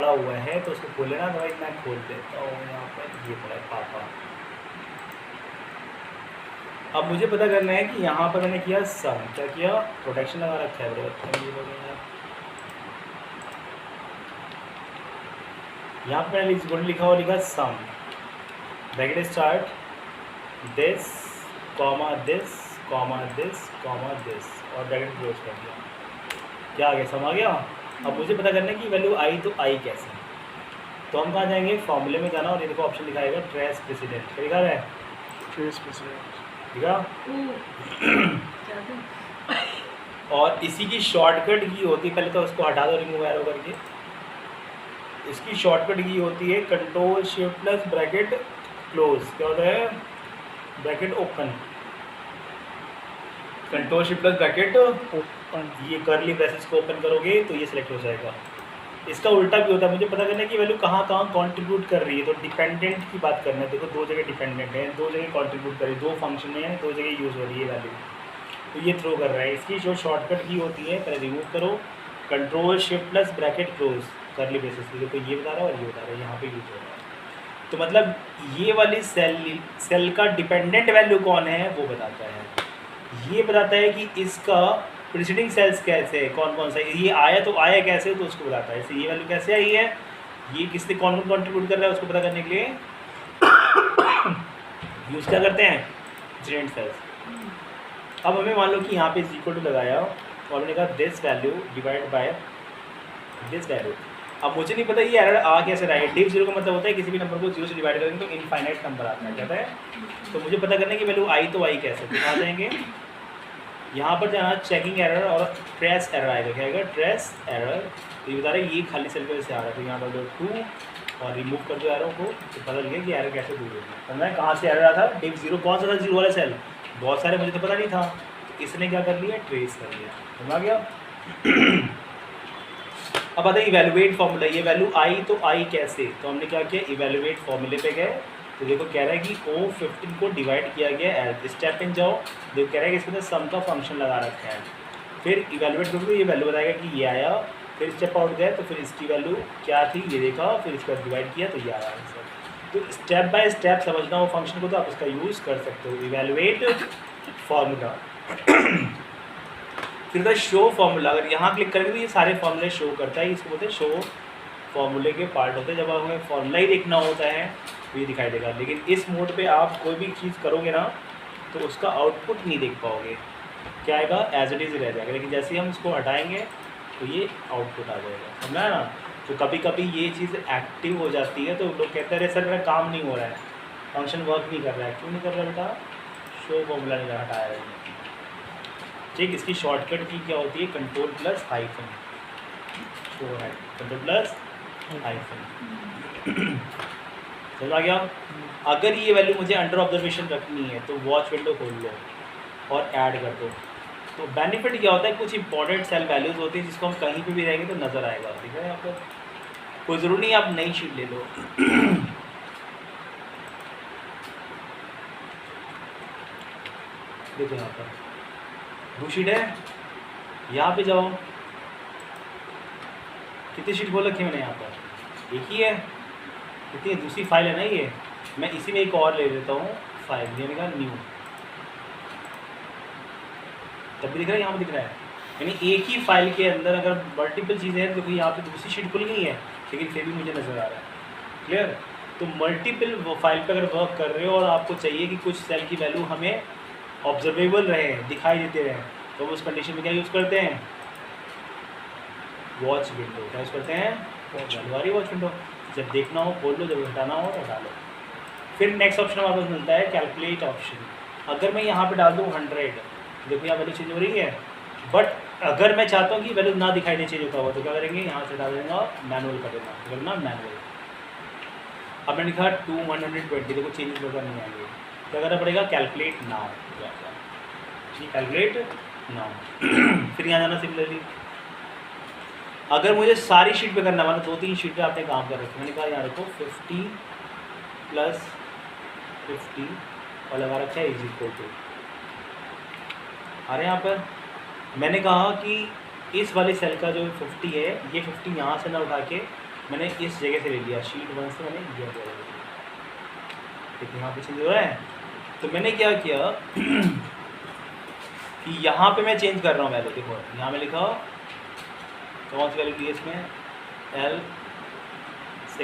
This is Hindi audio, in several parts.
पड़ा हुआ है तो उसको खोले ना, तो भाई मैं खोल देता हूँ। यहाँ पर ये पड़ा है पापा। अब मुझे पता करना है कि यहाँ पर मैंने किया सम, क्या किया, प्रोटेक्शन लगा रखा है ब्रो। यहाँ पर मैंने लिखा हुआ, लिखा सम bracket start this comma this comma this comma this और ब्रैकेट क्लोज कर दिया। क्या आ गया, सम आ गया। अब मुझे पता करना है कि वैल्यू आई तो आई कैसे, तो हम कहाँ जाएंगे, फॉर्मूले में जाना और ये देखो ऑप्शन दिखाएगा ट्रेस प्रेसिडेंट, क्या लिखा है, ट्रेस प्रेसिडेंट, ठीक है। और इसी की शॉर्टकट की होती है, पहले तो उसको हटा दो रिमूव एरो करके, इसकी शॉर्टकट की होती है control shift plus bracket close, क्या होता है, bracket open, control shift plus bracket open, ये करली ब्रेसेस को ओपन करोगे तो ये सिलेक्ट हो जाएगा। इसका उल्टा भी होता है, मुझे पता करना है कि वैल्यू कहाँ कहाँ कंट्रीब्यूट कर रही है, तो डिपेंडेंट की बात करना है। देखो दो जगह डिपेंडेंट है, दो जगह कंट्रीब्यूट कर रही है, दो फंक्शन में दो जगह यूज़ हो रही है वैल्यू, तो ये थ्रो कर रहा है। इसकी जो शॉर्टकट की होती है, पहले रिमूव करो, control shift plus bracket close करली ब्रेसेस, देखो ये बता रहा है और ये बता रहा है, यहाँ पे यूज़ हो रहा है। तो मतलब ये वाली सेल का डिपेंडेंट वैल्यू कौन है वो बताता है, ये बताता है कि इसका प्रीसीडिंग सेल्स कैसे है, कौन कौन सा ये आया, तो आया कैसे, तो उसको बताता है। ये वैल्यू कैसे आई है, ये किसने कौन कौन कंट्रीब्यूट कर रहा है, उसको पता करने के लिए यूज़ क्या करते हैं, इंसिडेंट सेल्स। अब हमें मान लो कि यहाँ पे इक्वल टू लगाया और हमने कहा this value divide by this value. अब मुझे नहीं पता ये एरर आ कैसे रहा है, डिव जीरो का मतलब होता है किसी भी नंबर को जीरो से डिवाइड करेंगे तो इनफाइनाइट नंबर आता है, कहता है। तो मुझे पता करना है कि वैल्यू आई तो आई कैसे, तो आ जाएंगे यहाँ पर जाना, चेकिंग एरर और ट्रेस एरर आएगा, क्या आएगा, ट्रेस एरर। तो ये बता रहे ये खाली सेल की वजह से आ रहा है, तो यहाँ पर दो 2 और रिमूव कर दो एरर को, तो पता लगे कि एरर कैसे दूर होगी। तो मैं कहाँ से एरर आता, डिव जीरो, कौन सा था जीरो वाला सेल, बहुत सारे मुझे तो पता नहीं था, तो इसने क्या कर लिया, ट्रेस कर लिया, समझ आ गया। अब आता है इवेलुएट फॉर्मूला, ये वैल्यू आई तो आई कैसे, तो हमने क्या किया, इवेलुएट फॉर्मूले पे गए, तो देखो कह रहा है कि O15 को डिवाइड किया गया है, स्टेप इन जाओ, देखो कह रहा है कि इसके अंदर सम का फंक्शन लगा रखा है, फिर इवेलुएट करोगे ये वैल्यू बताएगा कि ये आया, फिर स्टेप आउट गए तो फिर इसकी वैल्यू क्या थी ये देखा, फिर इसका डिवाइड किया तो ये आया आंसर। तो स्टेप बाय स्टेप समझना हो फंक्शन को, तो आप इसका यूज़ कर सकते हो, इवेलुएट फार्मूला। फिर था शो फार्मूला, अगर यहाँ क्लिक करेंगे तो ये सारे फार्मूले शो करता है, इसको बोलते हैं शो फार्मूले के पार्ट होते हैं। जब हमें फार्मूला ही देखना होता है तो ये दिखाई देगा, लेकिन इस मोड पे आप कोई भी चीज़ करोगे ना तो उसका आउटपुट नहीं देख पाओगे, क्या आएगा, एज इट इज़ रह जाएगा, लेकिन जैसे ही हम इसको हटाएंगे तो ये आउटपुट आ जाएगा, समझा है ना। तो कभी कभी ये चीज़ एक्टिव हो जाती है तो लोग कहते हैं सर मेरा काम नहीं हो रहा है, फंक्शन वर्क नहीं कर रहा है, क्यों नहीं कर रहा बेटा, शो फार्मूला नहीं हटाया है, ठीक। इसकी शॉर्टकट की क्या होती है, कंट्रोल प्लस हाइफन, शो है कंट्रोल प्लस हाइफन, समझ आ गया। अगर ये वैल्यू मुझे अंडर ऑब्जर्वेशन रखनी है तो वॉच विंडो खोल लो और ऐड कर दो। तो बेनिफिट क्या होता है, कुछ इंपॉर्टेंट सेल वैल्यूज़ होती है जिसको हम कहीं पे भी रहेंगे तो नज़र आएगा, ठीक है। आपको कोई ज़रूरी नहीं आप नई शीट ले लो। देखो यहाँ पर दो शीट है, यहाँ पे जाओ, कितनी शीट बोल रखी है मैंने यहाँ पर, एक ही है, कितनी दूसरी फाइल है ना ये, मैं इसी में एक और ले लेता हूँ फाइल, ये का न्यू, तब भी दिख रहा है, यहाँ पर दिख रहा है, यानी एक ही फाइल के अंदर अगर मल्टीपल चीज़ें हैं, देखो यहाँ पे दूसरी शीट खुल गई है लेकिन फिर भी मुझे नज़र आ रहा है, क्लियर। तो मल्टीपल फाइल पे अगर वर्क कर रहे हो और आपको चाहिए कि कुछ सेल की वैल्यू हमें ऑब्जर्वेबल रहे, दिखाई देते रहे, तो उस कंडीशन में क्या यूज़ करते हैं, वॉच विंडो, क्या यूज़ करते हैं, वॉच विंडो। जब देखना हो खोल लो, जब हटाना हो तो हटा लो। फिर नेक्स्ट ऑप्शन वापस मिलता है कैलकुलेट ऑप्शन। अगर मैं यहाँ पे डाल दूँ 100, देखो यहाँ वैल्यू चेंज हो रही है, बट अगर मैं चाहता हूँ कि वैल्यू ना दिखाई दे चेंज होता हुआ, तो क्या करेंगे, यहाँ से डाल देंगे मैनुअल कर देना, करना मैनुअल। अब मैंने लिखा 120, देखो चेंज होगा नहीं आएंगे, क्या करना पड़ेगा, कैलकुलेट नाउ, कैलकुलेट नाउ। फिर यहाँ जाना सिमिलरली, अगर मुझे सारी शीट पे करना, मतलब 2-3 शीट पे आपने काम कर रखे, मैंने कहा यहाँ देखो 50 + 50 और लगा रखा है इज इक्वल टू, अरे यहाँ पर मैंने कहा कि इस वाली सेल का जो 50 है, ये 50 यहाँ से ना उठा के मैंने इस जगह से ले लिया, शीट 1 से मैंने ये ले लिया, ठीक है। यहाँ पे चेंज हो रहा है, तो मैंने क्या किया कि यहाँ पे मैं चेंज कर रहा हूँ वैल्यू। देखो यहाँ में लिखा कौन सी वैल्यू दी है इसमें, L6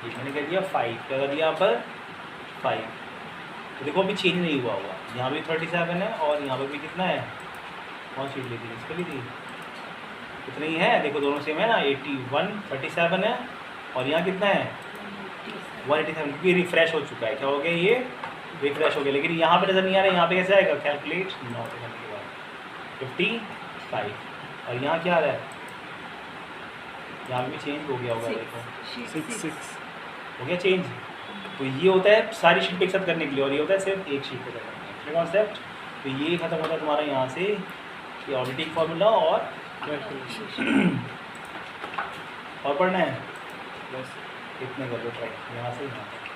ये मैंने कर दिया 5, क्या कर दिया यहाँ पर 5। तो देखो अभी चेंज नहीं हुआ होगा, यहाँ भी 37 है और यहाँ पर भी कितना है, कौन सी ली थी, इसको ली थी, कितनी है, देखो दोनों सेम है ना, 81 37 है और यहाँ कितना है 187, क्योंकि रिफ्रेश हो चुका है। क्या हो गया, ये रिफ्रेश हो गया, लेकिन यहाँ पे नज़र नहीं आ रहा है। यहाँ पे कैसे आएगा, कैलकुलेट 9 करने के बाद 55, और यहाँ क्या आ रहा है, यहाँ भी चेंज हो गया होगा, देखो 6 हो गया चेंज। तो ये होता है सारी शीट पे एक साथ करने के लिए, और ये होता है सिर्फ एक शीट पे करने के लिए कॉन्सेप्ट। तो ये खत्म होता है तुम्हारा यहाँ से, ये ऑडिटिंग फार्मूला और कैलकुलेशन और पढ़ना है बस इतने कर लो ट्राई, यहाँ से यहाँ तक।